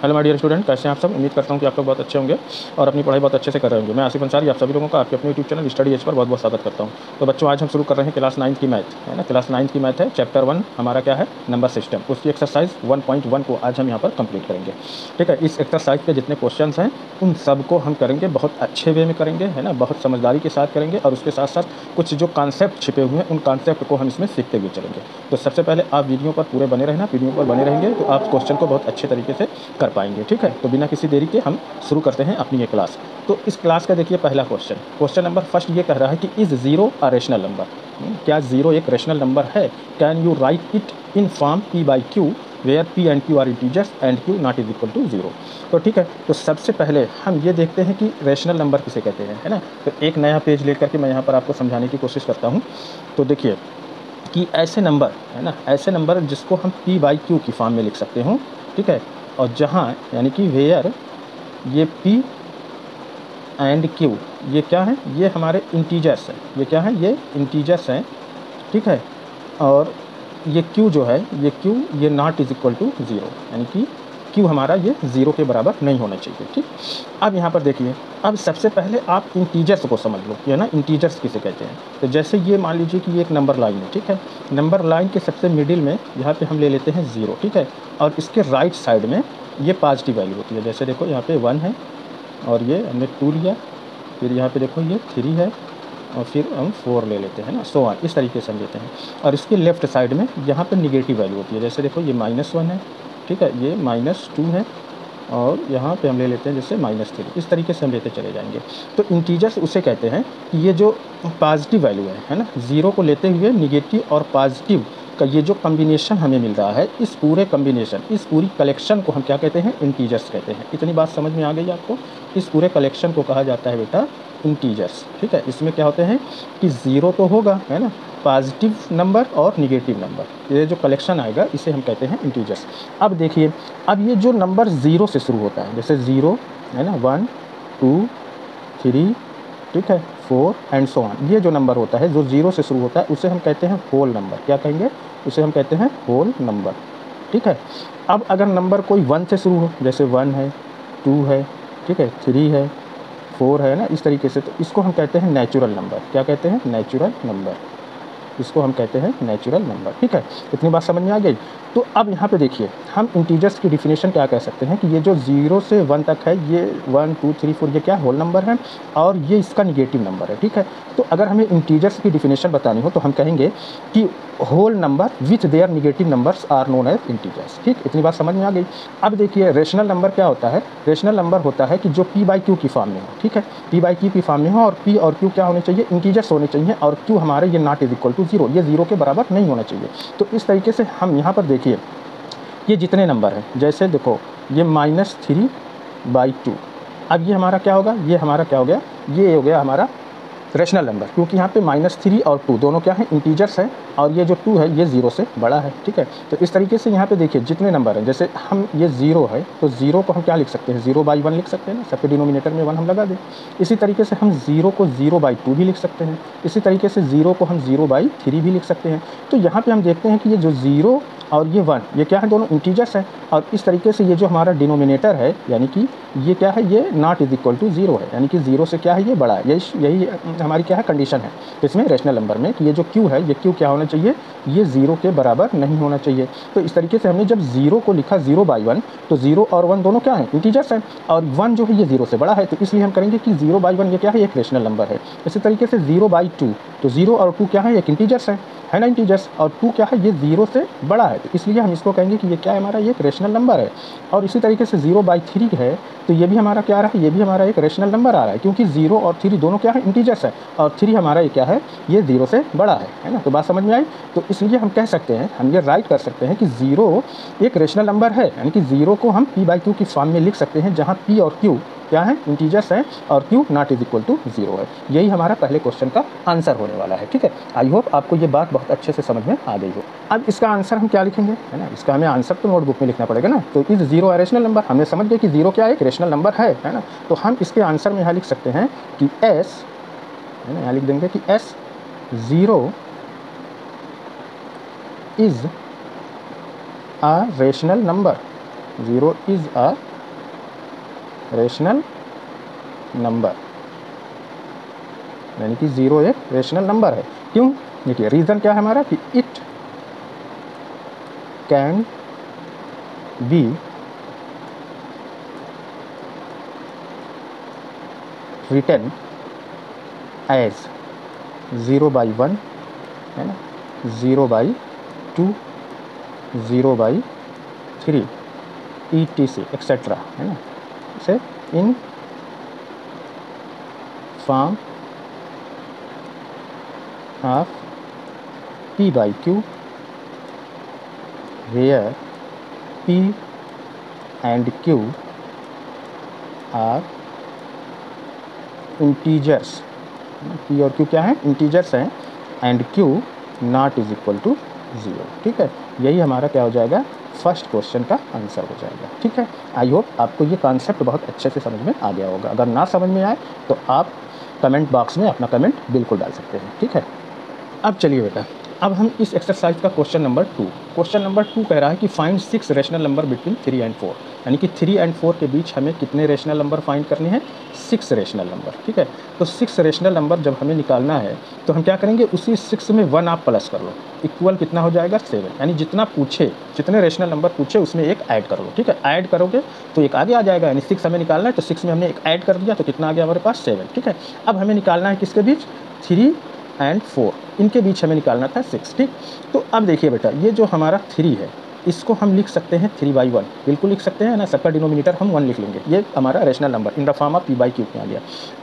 Hello my dear student, कैसे हैं आप सब। उम्मीद करता हूं कि आप लोग बहुत अच्छे होंगे और अपनी पढ़ाई बहुत अच्छे से कर रहे होंगे। मैं आसिफ अंसारी आप सभी लोगों का आपके अपने YouTube channel study as per बहुत बहुत स्वागत करता हूं। तो बच्चों, आज हम शुरू कर रहे हैं क्लास 9 की मैथ, है ना। क्लास 9 की मैथ है, चैप्टर 1 हमारा क्या है, नंबर सिस्टम। उसकी एक्सरसाइज 1.1 को आज हम यहाँ पर कंप्लीट करेंगे, ठीक है। इस एक्सरसाइज के जितने क्वेश्चन हैं उन सबको हम करेंगे, बहुत अच्छे वे में करेंगे, है ना, बहुत समझदारी के साथ करेंगे। और उसके साथ साथ कुछ जो कॉन्सेप्ट छिपे हुए हैं उन कॉन्सेप्ट को हम इसमें सीखते हुए चलेंगे। तो सबसे पहले आप वीडियो पर पूरे बने रहना, वीडियो पर बने रहेंगे तो आप क्वेश्चन को बहुत अच्छे तरीके से कर पाएंगे, ठीक है। तो बिना किसी देरी के हम शुरू करते हैं अपनी ये क्लास। तो इस क्लास का देखिए पहला क्वेश्चन नंबर फर्स्ट ये कह रहा है कि is zero a rational number. क्या ज़ीरो एक रेशनल नंबर है? Can you write it in form P by Q where P and Q are integers and Q not is equal to zero. तो ठीक है, तो सबसे पहले हम ये देखते हैं कि रेशनल नंबर किसे कहते हैं, है ना। तो एक नया पेज लेकर के मैं यहाँ पर आपको समझाने की कोशिश करता हूँ। तो देखिए कि ऐसे नंबर, है ना, ऐसे नंबर जिसको हम पी बाई क्यू की फॉर्म में लिख सकते हो, ठीक है। और जहाँ यानी कि वेयर ये p एंड q ये क्या है, ये हमारे इंटीजर्स हैं। ये क्या है, ये इंटीजर्स हैं, ठीक है। और ये q जो है, ये q ये not is equal to zero, यानी कि q हमारा ये ज़ीरो के बराबर नहीं होना चाहिए, ठीक। अब यहाँ पर देखिए, अब सबसे पहले आप इंटीजर्स को समझ लो, ये ना इंटीजर्स किसे कहते हैं। तो जैसे ये मान लीजिए कि ये एक नंबर लाइन है, ठीक है। नंबर लाइन के सबसे मिडिल में यहाँ पे हम ले लेते हैं ज़ीरो, ठीक है। और इसके राइट साइड में ये पॉजिटिव वैल्यू होती है। जैसे देखो यहाँ पे 1 है और ये हमने 2 लिया, फिर यहाँ पे देखो ये 3 है और फिर हम 4 ले लेते हैं ना, सो ऑन, इस तरीके से हम लेते हैं। और इसके लेफ्ट साइड में यहाँ पे निगेटिव वैल्यू होती है। जैसे देखो ये -1 है, ठीक है, ये -2 है और यहाँ पे हम ले लेते हैं जैसे -3। इस तरीके से हम लेते चले जाएंगे। तो इंटीजर्स उसे कहते हैं कि ये जो पॉजिटिव वैल्यू है ना, ज़ीरो को लेते हुए निगेटिव और पॉजिटिव का ये जो कम्बिनेशन हमें मिल रहा है, इस पूरे कम्बिनेशन, इस पूरी कलेक्शन को हम क्या कहते हैं, इंटीजर्स कहते हैं। इतनी बात समझ में आ गई आपको। इस पूरे कलेक्शन को कहा जाता है बेटा इंटीजर्स, ठीक है। इसमें क्या होते हैं कि ज़ीरो तो होगा, है ना, पॉजिटिव नंबर और निगेटिव नंबर, ये जो कलेक्शन आएगा इसे हम कहते हैं इंटीजर्स। अब देखिए, अब ये जो नंबर ज़ीरो से शुरू होता है, जैसे ज़ीरो है ना, 1 2 3, ठीक है, 4 एंड सो ऑन, ये जो नंबर होता है जो ज़ीरो से शुरू होता है उसे हम कहते हैं होल नंबर। क्या कहेंगे, उसे हम कहते हैं होल नंबर, ठीक है। अब अगर नंबर कोई 1 से शुरू हो, जैसे 1 है, 2 है, ठीक है, 3 है, 4 है ना, इस तरीके से, तो इसको हम कहते हैं नेचुरल नंबर। क्या कहते हैं, नेचुरल नंबर, इसको हम कहते हैं नेचुरल नंबर, ठीक है। इतनी बात समझ में आ गई। तो अब यहाँ पे देखिए, हम इंटीजर्स की डिफिनेशन क्या कह सकते हैं कि ये जो 0 से 1 तक है, ये 1 2 3 4 ये क्या होल नंबर है और ये इसका निगेटिव नंबर है, ठीक है। तो अगर हमें इंटीजर्स की डिफिनेशन बतानी हो तो हम कहेंगे कि whole number with their negative numbers are known as integers, ठीक। इतनी बात समझ में आ गई। अब देखिए, रेशनल नंबर क्या होता है, रेशनल नंबर होता है कि जो p बाई क्यू की फॉर्म में हो, ठीक है, p बाई क्यू की फॉर्म में हो और p और q क्या होने चाहिए, इंटीजर्स होने चाहिए। और q हमारे ये not is equal to zero, ये ज़ीरो के बराबर नहीं होना चाहिए। तो इस तरीके से हम यहाँ पर देखिए, ये जितने नंबर हैं, जैसे देखो ये -3/2, अब ये हमारा क्या होगा, ये हमारा क्या हो गया, ये हो गया हमारा रेशनल नंबर, क्योंकि यहाँ पे -3 और 2 दोनों क्या हैं, इंटीजर्स हैं। और ये जो 2 है ये 0 से बड़ा है, ठीक है। तो इस तरीके से यहाँ पे देखिए जितने नंबर हैं, जैसे हम ये 0 है तो 0 को हम क्या लिख सकते हैं, 0/1 लिख सकते हैं ना, सबके डिनोमिनेटर में 1 हम लगा दें। इसी तरीके से हम 0 को 0/2 भी लिख सकते हैं। इसी तरीके से 0 को हम 0/3 भी लिख सकते हैं। तो यहाँ पर हम देखते हैं कि ये जो 0 और ये 1 ये क्या है, दोनों इंटीजर्स हैं। और इस तरीके से ये जो हमारा डिनोमिनेटर है, यानी कि ये क्या है, ये not is equal to zero है, यानी कि 0 से क्या है, ये बड़ा है। यही हमारी क्या है, कंडीशन है इसमें रेशनल नंबर में कि ये जो q है, ये q क्या होना चाहिए, ये 0 के बराबर नहीं होना चाहिए। तो इस तरीके से हमने जब 0 को लिखा 0/1, तो 0 और 1 दोनों क्या हैं, इंटीजर्स हैं। और 1 जो है ये 0 से बड़ा है, तो इसलिए हम करेंगे कि 0/1 ये क्या है, एक रेशनल नंबर है। इसी तरीके से 0/2, तो 0 और 2 क्या है, एक इंटीजर्स है ना, इंटीजर्स। और 2 क्या है, ये 0 से बड़ा है, तो इसलिए हम इसको कहेंगे कि ये क्या है, हमारा ये एक रेशनल नंबर है। और इसी तरीके से 0/3 है, तो ये भी हमारा क्या आ रहा है, ये भी हमारा एक रेशनल नंबर आ रहा है, क्योंकि 0 और 3 दोनों क्या है, इंटीजर्स है। और 3 हमारा ये क्या है, ये 0 से बड़ा है ना। तो बात समझ में आई। तो इसलिए हम कह सकते हैं, हम ये राइट कर सकते हैं कि 0 एक रेशनल नंबर है, यानी कि 0 को हम p बाई क्यू की फॉर्म में लिख सकते हैं, जहाँ p और q क्या है, इंटीजर्स हैं और q not is equal to zero है। यही हमारा पहले क्वेश्चन का आंसर होने वाला है, ठीक है। आई होप आपको ये बात बहुत अच्छे से समझ में आ गई हो। अब इसका आंसर हम क्या लिखेंगे, है ना, इसका हमें आंसर तो नोटबुक में लिखना पड़ेगा ना। तो इज 0 है रेशनल नंबर, हमने समझ गए कि 0 क्या है, एक रेशनल नंबर है ना। तो हम इसके आंसर में यहाँ लिख सकते हैं कि s, है ना, यहाँ लिख देंगे कि s 0 is a rational number, 0 is a rational number, यानी कि 0 एक रेशनल नंबर है। क्यों? देखिए रीज़न क्या है हमारा कि it can be written as 0/1, है ना, 0/2, 0/3 etc एक्सेट्रा, है ना, say in form of p/q where p and q are integers. p और q क्या है? इंटीजर्स हैं। And q not is equal to 0। ठीक है, यही हमारा क्या हो जाएगा? फर्स्ट क्वेश्चन का आंसर हो जाएगा। ठीक है, आई होप आपको ये कॉन्सेप्ट बहुत अच्छे से समझ में आ गया होगा। अगर ना समझ में आए तो आप कमेंट बॉक्स में अपना कमेंट बिल्कुल डाल सकते हैं। ठीक है, अब चलिए बेटा, अब हम इस एक्सरसाइज का क्वेश्चन नंबर 2 कह रहा है कि find 6 rational number between 3 and 4, यानी कि 3 एंड 4 के बीच हमें कितने रेशनल नंबर फाइंड करने हैं? 6 रेशनल नंबर। ठीक है, तो 6 रेशनल नंबर जब हमें निकालना है तो हम क्या करेंगे? उसी 6 में 1 आप प्लस कर लो, इक्वल कितना हो जाएगा? 7। यानी जितना पूछे, जितने रेशनल नंबर पूछे उसमें एक ऐड कर लो। ठीक है, ऐड करोगे तो एक आगे आ जाएगा, यानी 6 हमें निकालना है तो 6 में हमने एक ऐड कर दिया तो कितना आ गया हमारे पास? 7। ठीक है, अब हमें निकालना है किसके बीच? 3 एंड 4, इनके बीच हमें निकालना था 6। ठीक, तो अब देखिए बेटा, ये जो हमारा 3 है इसको हम लिख सकते हैं 3/1, बिल्कुल लिख सकते हैं ना, सबका डिनोमिनेटर हम 1 लिख लेंगे। ये हमारा rational number in the form of p/q में आ गया।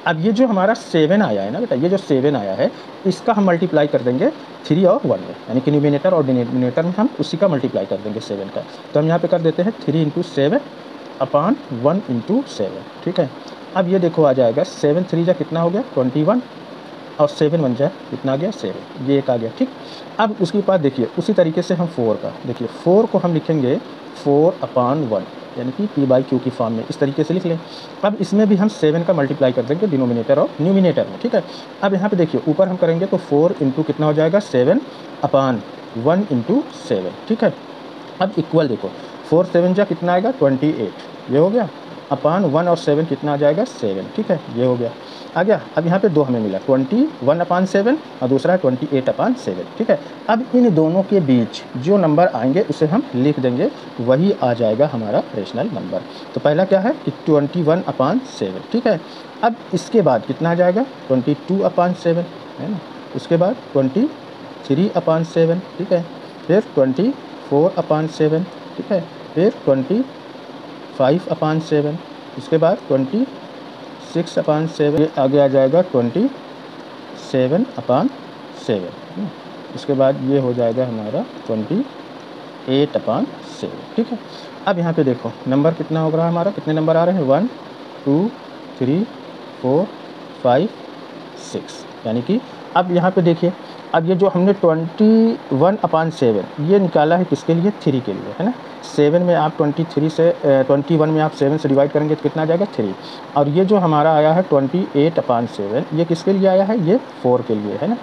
अब ये जो हमारा 7 आया है ना बेटा, ये जो 7 आया है इसका हम मल्टीप्लाई कर देंगे 3 और 1 में, यानी कि न्यूमिनेटर और डिनोमिनेटर में हम उसी का मल्टीप्लाई कर देंगे 7 का। तो हम यहाँ पे कर देते हैं 3 × 7/1 × 7। ठीक है, अब ये देखो आ जाएगा 7 3 जा कितना हो गया? 21, और 7 बन जाए कितना आ गया? 7, ये एक आ गया। ठीक, अब उसके बाद देखिए उसी तरीके से हम 4 का, देखिए 4 को हम लिखेंगे 4/1, यानी कि p/q की फॉर्म में, इस तरीके से लिख लें। अब इसमें भी हम 7 का मल्टीप्लाई कर देंगे डिनोमिनेटर और न्यूमिनेटर में। ठीक है, अब यहाँ पे देखिए ऊपर हम करेंगे तो 4 × कितना हो जाएगा? 7/1 × 7। ठीक है, अब इक्वल देखो 4 7 जा कितना आएगा? 28, ये हो गया, अपान 1 और 7 कितना आ जाएगा? 7। ठीक है, ये हो गया, आ गया। अब यहाँ पे 2 हमें मिला, 21/7 और दूसरा 28/7। ठीक है, अब इन दोनों के बीच जो नंबर आएंगे उसे हम लिख देंगे, वही आ जाएगा हमारा रेशनल नंबर। तो पहला क्या है कि 21/7। ठीक है, अब इसके बाद कितना आ जाएगा? 22/7, है ना, उसके बाद 23/7। ठीक है, फिर 24/7। ठीक है, फिर 25/7, उसके बाद 26/7, ये आगे आ जाएगा 27/7। उसके बाद ये हो जाएगा हमारा 28/7। ठीक है, अब यहाँ पे देखो नंबर कितना हो रहा है हमारा, कितने नंबर आ रहे हैं? 1 2 3 4 5 6, यानी कि अब यहाँ पे देखिए, अब ये जो हमने 21/7 ये निकाला है किसके लिए? 3 के लिए, है ना। 7 में आप 21 में आप 7 से डिवाइड करेंगे तो कितना आ जाएगा? 3। और ये जो हमारा आया है 28/7 ये किसके लिए आया है? ये 4 के लिए, है ना,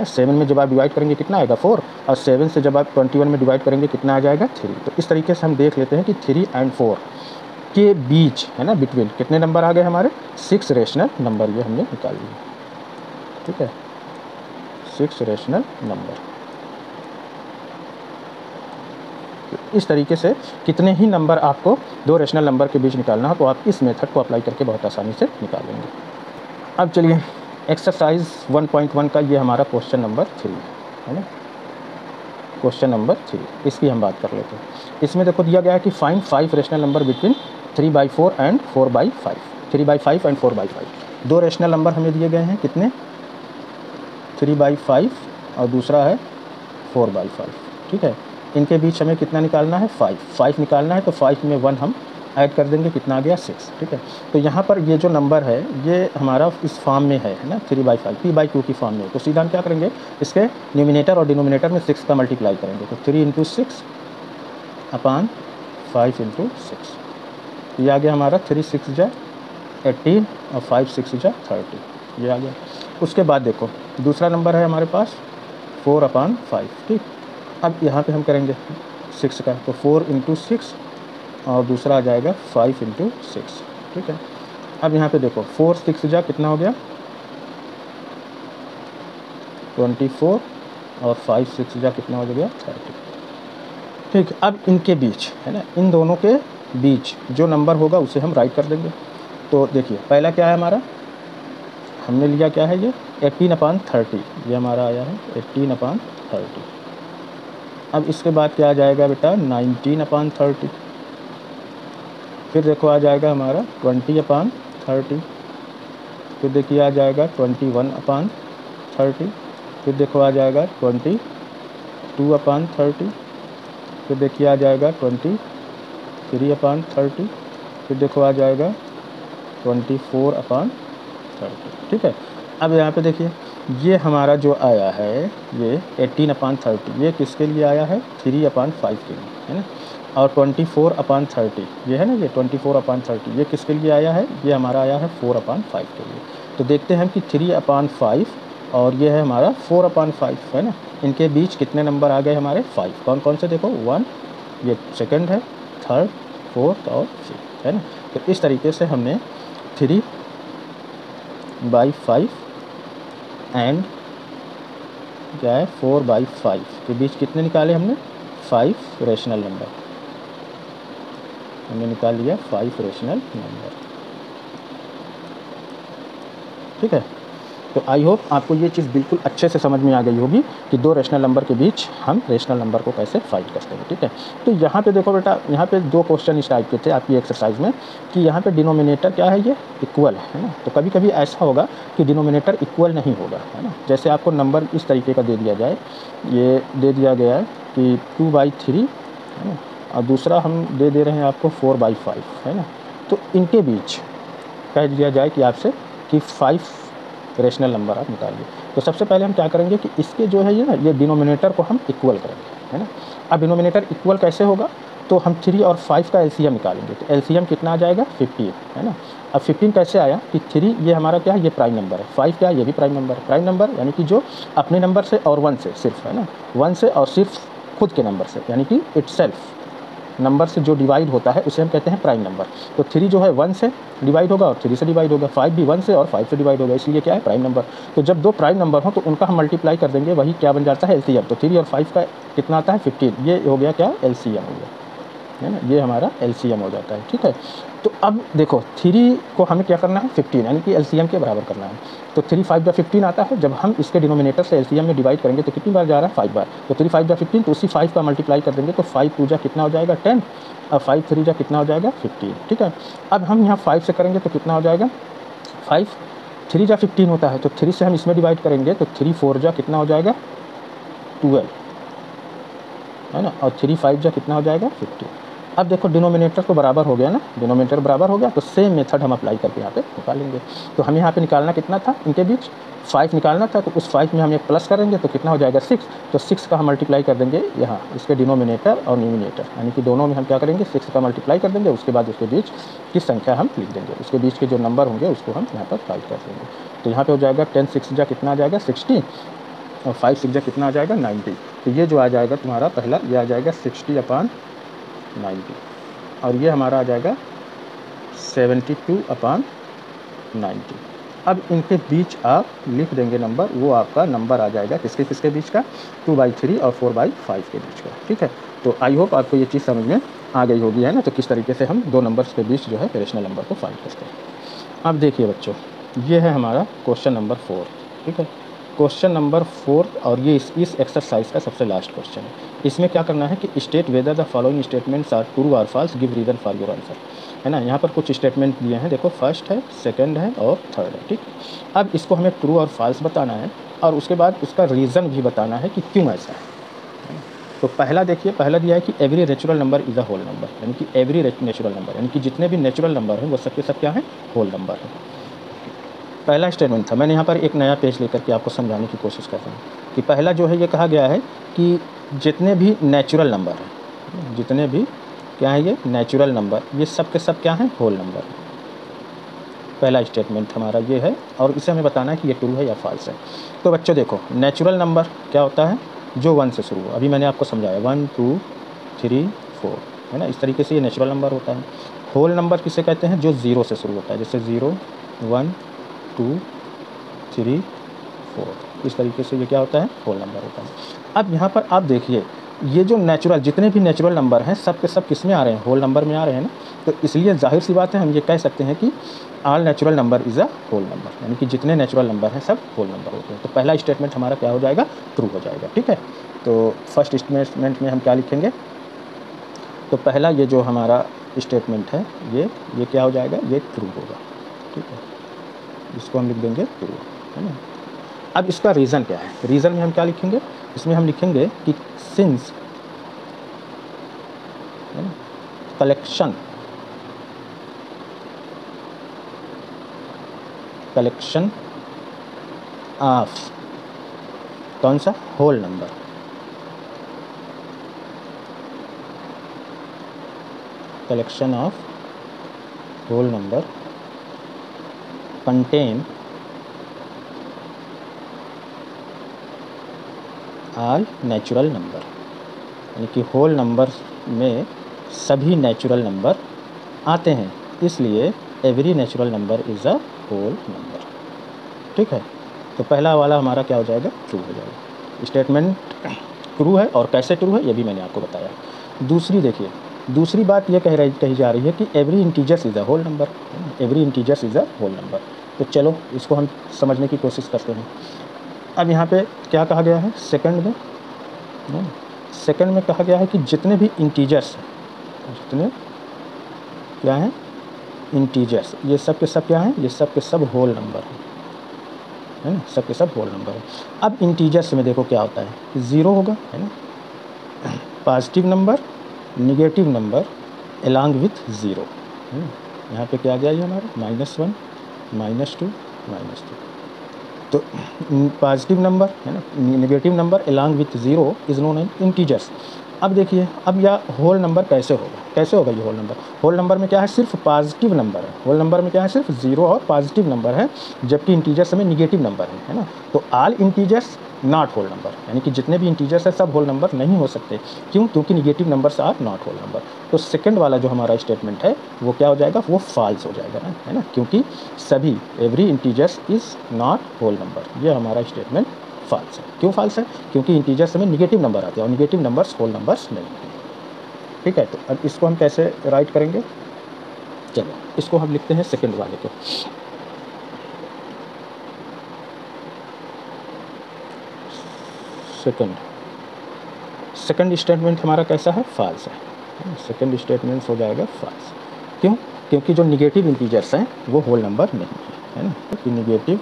7 में जब आप डिवाइड करेंगे कितना आएगा? 4, और 7 से जब आप 21 में डिवाइड करेंगे कितना आ जाएगा? 3। तो इस तरीके से हम देख लेते हैं कि 3 एंड 4 के बीच, है ना, बिटवीन कितने नंबर आ गए हमारे? 6 रेशनल नंबर ये हमने निकाल लिए। ठीक है, 6 रेशनल नंबर। इस तरीके से कितने ही नंबर आपको 2 रेशनल नंबर के बीच निकालना हो तो आप इस मेथड को अप्लाई करके बहुत आसानी से निकाल लेंगे। अब चलिए एक्सरसाइज 1.1 का ये हमारा क्वेश्चन नंबर 3 है ना, क्वेश्चन नंबर 3, इसकी हम बात कर लेते हैं। इसमें देखो दिया गया है कि find 5 rational number between 3/4 and 4/5, 3/5 and 4/5। 2 rational number हमें दिए गए हैं, कितने? 3/5 और दूसरा है 4/5। ठीक है, इनके बीच हमें कितना निकालना है? 5 निकालना है। तो 5 में 1 हम ऐड कर देंगे, कितना आ गया? 6। ठीक है, तो यहाँ पर ये जो नंबर है ये हमारा इस फॉर्म में है ना, 3/5 p/q की फॉर्म में। तो सीधा हम क्या करेंगे? इसके न्यूमिनेटर और डिनोमिनेटर में 6 का मल्टीप्लाई करेंगे। तो 3 × 6/5 × 6, ये आ गया हमारा 3 6 जा 18 और 5 6 जा 30, ये आ गया। उसके बाद देखो दूसरा नंबर है हमारे पास 4/5। ठीक, अब यहाँ पे हम करेंगे 6 का, तो 4 × 6 और दूसरा आ जाएगा 5 × 6, ठीक है। अब यहाँ पे देखो 4 6 जा कितना हो गया 24 और 5 6 जा कितना हो गया 30। ठीक, अब इनके बीच है ना, इन दोनों के बीच जो नंबर होगा उसे हम राइट कर देंगे। तो देखिए पहला क्या है हमारा, हमने लिया क्या है ये 18/30, ये हमारा आया है 18/30। अब इसके बाद क्या आ जाएगा बेटा 19/30। फिर देखो आ जाएगा हमारा 20/30। फिर देखिए आ जाएगा 21/30। फिर देखो आ जाएगा 22/30। फिर देखिए आ जाएगा 23/30। फिर देखो आ जाएगा 24/30। ठीक है। अब यहाँ पे देखिए ये हमारा जो आया है ये 18/30, ये किसके लिए आया है 3/5 के लिए, है ना। और 24/30 ये है ना, ये 24/30 ये किसके लिए आया है, ये हमारा आया है 4/5 के लिए। तो देखते हैं कि 3/5 और ये है हमारा 4/5, है ना। इनके बीच कितने नंबर आ गए हमारे 5। कौन कौन से देखो 1, ये सेकंड है, थर्ड, फोर्थ और फिफ्थ, है ना। तो इस तरीके से हमने 3/5 एंड क्या है 4/5 के बीच कितने निकाले हमने 5 रेशनल नंबर, हमने निकाल लिया 5 रेशनल नंबर। ठीक है। तो आई होप आपको ये चीज़ बिल्कुल अच्छे से समझ में आ गई होगी कि दो रेशनल नंबर के बीच हम रेशनल नंबर को कैसे फाइंड करते हैं। ठीक है। तो यहाँ पे देखो बेटा, यहाँ पे दो क्वेश्चन इस टाइप के थे आपकी एक्सरसाइज में कि यहाँ पे डिनोमिनेटर क्या है, ये इक्वल है ना। तो कभी कभी ऐसा होगा कि डिनोमिनेटर इक्वल नहीं होगा, है ना। जैसे आपको नंबर इस तरीके का दे दिया जाए, ये दे दिया गया है कि 2/3 है ना, और दूसरा हम दे रहे हैं आपको 4/5, है ना। तो इनके बीच कह दिया जाए कि आपसे कि 5 रेशनल नंबर आप निकालिए। तो सबसे पहले हम क्या करेंगे कि इसके जो है ये डिनोमिनेटर को हम इक्वल करेंगे, है ना। अब डिनोमिनेटर इक्वल कैसे होगा, तो हम 3 और 5 का एलसीएम निकालेंगे। तो एलसीएम कितना आ जाएगा 15, है ना। अब 15 कैसे आया कि 3 ये हमारा क्या है, ये प्राइम नंबर है, 5 क्या है, ये भी प्राइम नंबर है। प्राइम नंबर यानी कि जो अपने नंबर से और 1 से सिर्फ, है ना, 1 से और सिर्फ खुद के नंबर से, यानी कि इटसेल्फ नंबर से जो डिवाइड होता है उसे हम कहते हैं प्राइम नंबर। तो 3 जो है 1 से डिवाइड होगा और 3 से डिवाइड होगा, 5 भी 1 से और 5 से डिवाइड होगा, इसलिए क्या है प्राइम नंबर। तो जब दो प्राइम नंबर हो तो उनका हम मल्टीप्लाई कर देंगे, वही क्या बन जाता है एलसीएम। तो 3 और 5 का कितना आता है 15, ये हो गया क्या एलसीएम हो गया, है ना, ये हमारा एलसीएम हो जाता है। ठीक है। तो अब देखो 3 को हमें क्या करना है 15, यानी कि एलसीएम के बराबर करना है। तो 3 5 15 आता है, जब हम इसके डिनोमिनेटर से एलसीएम में डिवाइड करेंगे तो कितनी बार जा रहा है 5 बार। तो 3 5 15, तो उसी 5 का मल्टीप्लाई कर देंगे, तो 5 2 जा कितना हो जाएगा 10 और 5 3 जा कितना हो जाएगा 15। ठीक है। अब हम यहाँ 5 से करेंगे तो कितना हो जाएगा 5 3 जा 15 होता है, तो 3 से हम इसमें डिवाइड करेंगे तो 3 4 जा कितना हो जाएगा 12, है ना, और 3 5 जा कितना हो जाएगा 15। अब देखो डिनोमिनेटर तो बराबर हो गया ना, डिनोमिनेटर बराबर हो गया, तो सेम मेथड हम अप्लाई करके यहाँ पे निकालेंगे। तो हमें यहाँ पे निकालना कितना था, इनके बीच 5 निकालना था, तो उस 5 में हम एक प्लस करेंगे तो कितना हो जाएगा 6। तो 6 का हम मल्टीप्लाई कर देंगे यहाँ इसके डिनोमिनेटर और न्यूमिनेटर, यानी कि दोनों में हम क्या करेंगे 6 का मल्टीप्लाई कर देंगे, उसके बाद उसके बीच की संख्या हम लिख देंगे, उसके बीच के जो नंबर होंगे उसको हम यहाँ पर फाइव कर देंगे। तो यहाँ पर हो जाएगा 10 6 जा कितना आ जाएगा 60 और 5 6 जा कितना आ जाएगा 90। तो ये जो आ जाएगा तुम्हारा पहला, ये आ जाएगा 60/90 और ये हमारा आ जाएगा 72/90। अब इनके बीच आप लिख देंगे नंबर, वो आपका नंबर आ जाएगा किसके किसके बीच का 2/3 और 4/5 के बीच का। ठीक है। तो आई होप आपको ये चीज़ समझ में आ गई होगी, है ना। तो किस तरीके से हम दो नंबर्स के बीच जो है रेशनल नंबर को फाइंड करते हैं। अब देखिए बच्चों, ये है हमारा क्वेश्चन नंबर 4। ठीक है। क्वेश्चन नंबर 4 और ये इस एक्सरसाइज का सबसे लास्ट क्वेश्चन है। इसमें क्या करना है कि state whether the following statements are true और false, give reason for your answer, है ना। यहाँ पर कुछ स्टेटमेंट दिए हैं, देखो फर्स्ट है, सेकंड है और थर्ड है। ठीक। अब इसको हमें ट्रू और फॉल्स बताना है और उसके बाद उसका रीज़न भी बताना है कि क्यों ऐसा है। तो पहला देखिए, पहला दिया है कि every natural number is a whole number, यानी कि एवरी नेचुरल नंबर यानी कि जितने भी नेचुरल नंबर हैं वो सबके सब क्या हैं होल नंबर हैं। पहला स्टेटमेंट था, मैंने यहाँ पर एक नया पेज लेकर के आपको समझाने की कोशिश कर रहा हूँ कि पहला जो है ये कहा गया है कि जितने भी नेचुरल नंबर हैं, जितने भी क्या है ये नेचुरल नंबर, ये सब के सब क्या हैं होल नंबर। पहला स्टेटमेंट हमारा ये है और इसे हमें बताना है कि ये ट्रू है या फॉल्स है। तो बच्चों देखो, नेचुरल नंबर क्या होता है, जो 1 से शुरू हो, अभी मैंने आपको समझाया 1 2 3 4, है ना, इस तरीके से ये नेचुरल नंबर होता है। होल नंबर किसे कहते हैं? जो ज़ीरो से शुरू होता है, जैसे 0 1 2 3 4, इस तरीके से ये क्या होता है? होल नंबर होता है। अब यहाँ पर आप देखिए, ये जो नेचुरल, जितने भी नेचुरल नंबर हैं सब के सब किस में आ रहे हैं? होल नंबर में आ रहे हैं ना। तो इसलिए जाहिर सी बात है, हम ये कह सकते हैं कि all natural number is a whole number, यानी कि जितने नेचुरल नंबर हैं सब होल नंबर होते हैं। तो पहला स्टेटमेंट हमारा क्या हो जाएगा? ट्रू हो जाएगा। ठीक है, तो फर्स्ट स्टेटमेंट में हम क्या लिखेंगे? तो पहला ये जो हमारा स्टेटमेंट है ये क्या हो जाएगा? ये ट्रू होगा। ठीक है, इसको हम लिख देंगे ट्रू, है ना। अब इसका रीज़न क्या है? रीज़न में हम क्या लिखेंगे? इसमें हम लिखेंगे कि सिंस कलेक्शन ऑफ कौन सा? Whole number. Collection of whole number contain all natural number, यानी कि होल नंबर में सभी नेचुरल नंबर आते हैं, इसलिए every natural number is a whole number. ठीक है, तो पहला वाला हमारा क्या हो जाएगा? ट्रू हो जाएगा। स्टेटमेंट ट्रू है, और कैसे ट्रू है ये भी मैंने आपको बताया। दूसरी देखिए, दूसरी बात ये कही जा रही है कि every integers is a whole number. Every integers is a whole number. तो चलो इसको हम समझने की कोशिश करते हैं। अब यहाँ पे क्या कहा गया है? सेकंड में कहा गया है कि जितने भी इंटीजर्स हैं, जितने क्या हैं? इंटीजर्स, ये सब के सब क्या हैं? ये सब के सब होल नंबर हैं, है ना। सब के सब होल नंबर हैं। अब इंटीजर्स में देखो क्या होता है? 0 होगा, है ना। Positive number, negative number along with 0। यहाँ पे क्या आ गया? ये हमारा -1 -2 -2। तो पॉजिटिव नंबर, है ना, negative number along with 0 is known as integers. अब देखिए, अब यह होल नंबर कैसे होगा? कैसे होगा ये होल नंबर? होल नंबर में क्या है? सिर्फ पॉजिटिव नंबर है। होल नंबर में क्या है? सिर्फ 0 और पॉजिटिव नंबर है, जबकि इंटीजर्स में निगेटिव नंबर है ना। तो all integers not whole number, यानी कि जितने भी इंटीजर्स हैं सब होल नंबर नहीं हो सकते। क्यों? क्योंकि negative numbers are not whole number. तो सेकंड वाला जो हमारा स्टेटमेंट है वो क्या हो जाएगा? वो फॉल्स हो जाएगा ना, है ना, क्योंकि सभी every integers is not whole number. ये हमारा स्टेटमेंट फॉल्स है। क्यों फॉल्स है? क्योंकि इंटीजर्स में निगेटिव नंबर आते हैं और निगेटिव नंबर्स होल नंबर्स नहीं हैं। ठीक है, तो अब इसको हम कैसे राइट करेंगे? चलो इसको हम लिखते हैं सेकंड वाले को। सेकंड स्टेटमेंट हमारा कैसा है? फॉल्स है। सेकंड स्टेटमेंट हो जाएगा फॉल्स। क्यों? क्योंकि जो निगेटिव इंटीजर्स हैं वो होल नंबर नहीं है ना। क्योंकि निगेटिव,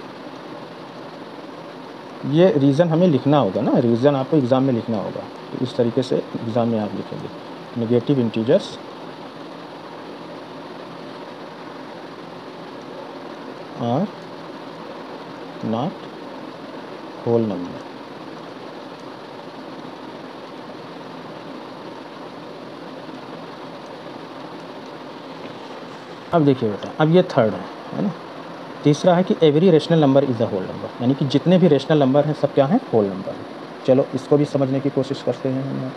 ये रीज़न हमें लिखना होगा ना, रीज़न आपको एग्ज़ाम में लिखना होगा। तो इस तरीके से एग्ज़ाम में आप लिखेंगे, negative integers are not whole number. अब देखिए बेटा, अब ये थर्ड है ना। तीसरा है कि every rational number is a whole number, यानी कि जितने भी रेशनल नंबर हैं सब क्या हैं? होल नंबर हैं। चलो इसको भी समझने की कोशिश करते हैं हम यहाँ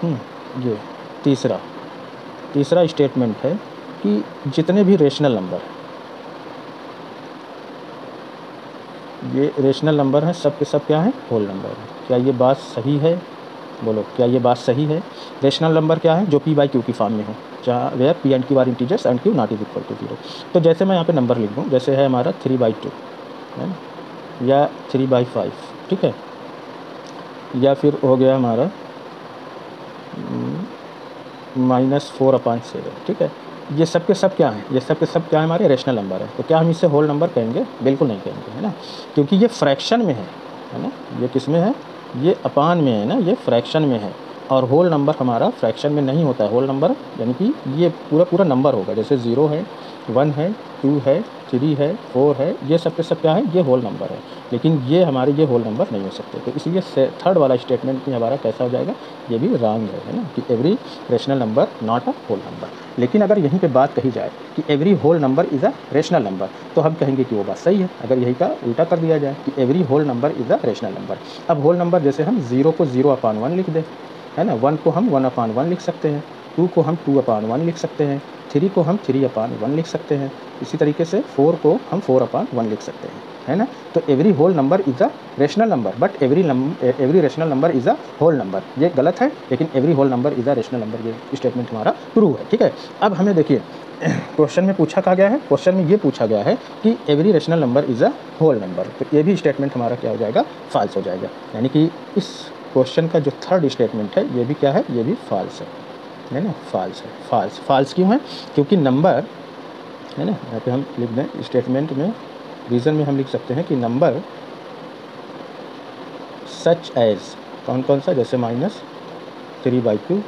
पर। ये तीसरा स्टेटमेंट है कि जितने भी रेशनल नंबर, ये रेशनल नंबर हैं सब के सब क्या हैं? होल नंबर हैं। क्या ये बात सही है? बोलो, क्या ये बात सही है? रेशनल नंबर क्या है? जो p/q की फॉर्म में हो, जहाँ where p and q are integers and q not is equal to 0। तो जैसे मैं यहाँ पे नंबर लिख दूँ, जैसे है हमारा 3/2 है ना, या 3/5, ठीक है, या फिर हो गया हमारा -4/7, ठीक है। ये सब के सब क्या हैं? ये सब के सब क्या है? हमारे रेशनल नंबर है। तो क्या हम इसे होल नंबर कहेंगे? बिल्कुल नहीं कहेंगे, है ना, क्योंकि ये फ्रैक्शन में है ना। ये किस में है? ये अपान में है ना, ये फ्रैक्शन में है। और होल नंबर हमारा फ्रैक्शन में नहीं होता है। होल नंबर यानी कि ये पूरा नंबर होगा। जैसे 0 है, 1 है, 2 है, 3 है, 4 है, ये सब के सब क्या है? ये होल नंबर है। लेकिन ये हमारे ये होल नंबर नहीं हो सकते। तो इसलिए थर्ड वाला स्टेटमेंट में हमारा कैसा हो जाएगा? ये भी रॉन्ग है ना, कि every rational number not a whole number. लेकिन अगर यहीं पे बात कही जाए कि every whole number is a rational number, तो हम कहेंगे कि वो बात सही है। अगर यही का उल्टा कर दिया जाए कि every whole number is a rational number. अब होल नंबर जैसे हम 0 को 0/1 लिख दें, है ना, 1 को हम 1/1 लिख सकते हैं, 2 को हम 2/1 लिख सकते हैं, 3 को हम 3/1 लिख सकते हैं। इसी तरीके से 4 को हम 4/1 लिख सकते हैं, है ना। तो every whole number is a rational number, but every rational number is a whole number. ये गलत है, लेकिन every whole number is a rational number, ये स्टेटमेंट हमारा ट्रू है, ठीक है। अब हमें देखिए क्वेश्चन में पूछा क्या गया है, क्वेश्चन में ये पूछा गया है कि every rational number is a whole number, तो ये भी स्टेटमेंट हमारा क्या हो जाएगा, फॉल्स हो जाएगा। यानी कि इस क्वेश्चन का जो थर्ड स्टेटमेंट है ये भी क्या है, ये भी फॉल्स है ना, फॉल्स है। फॉल्स क्यों है, क्योंकि नंबर, है ना, यहाँ पे हम लिख दें स्टेटमेंट में, रीज़न में हम लिख सकते हैं कि नंबर सच एज, कौन कौन सा, जैसे -3/2,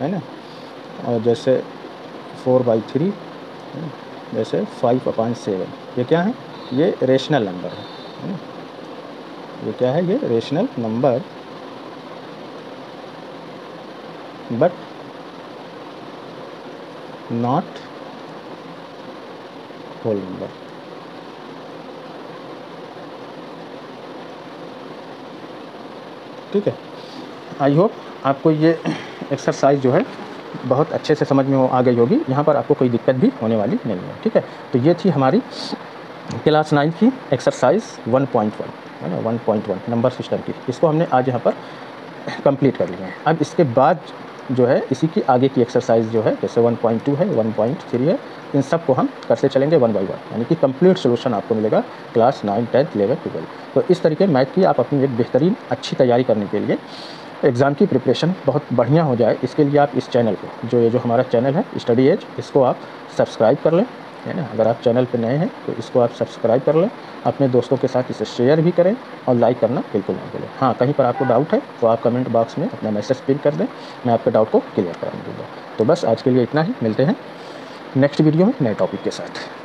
है ना, और जैसे 4/3, जैसे 5/7, ये क्या है, ये रेशनल नंबर है ना, ये क्या है, ये rational number, but not whole number. ठीक है, आई होप आपको ये एक्सरसाइज जो है बहुत अच्छे से समझ में आ गई होगी, यहाँ पर आपको कोई दिक्कत भी होने वाली नहीं है, ठीक है। तो ये थी हमारी क्लास 9 की एक्सरसाइज 1.1, है ना, 1.1 नंबर सिस्टम की, इसको हमने आज यहाँ पर कंप्लीट कर लिया है। अब इसके बाद जो है इसी की आगे की एक्सरसाइज जो है, जैसे 1.2 है, 1.3 है, इन सब को हम करते चलेंगे 1 बाई 1, यानी कि कंप्लीट सोल्यूशन आपको मिलेगा क्लास 9, 10, 11, 12। तो इस तरीके मैथ की आप अपनी एक बेहतरीन अच्छी तैयारी करने के लिए, एग्ज़ाम की प्रिपरेशन बहुत बढ़िया हो जाए, इसके लिए आप इस चैनल को, ये जो हमारा चैनल है स्टडी एज, इसको आप सब्सक्राइब कर लें, है ना। अगर आप चैनल पर नए हैं तो इसको आप सब्सक्राइब कर लें, अपने दोस्तों के साथ इसे शेयर भी करें और लाइक करना बिल्कुल ना भूलें। हाँ, कहीं पर आपको डाउट है तो आप कमेंट बॉक्स में अपना मैसेज पिन कर दें, मैं आपके डाउट को क्लियर करा दूँगा। तो बस आज के लिए इतना ही, मिलते हैं नेक्स्ट वीडियो में नए टॉपिक के साथ।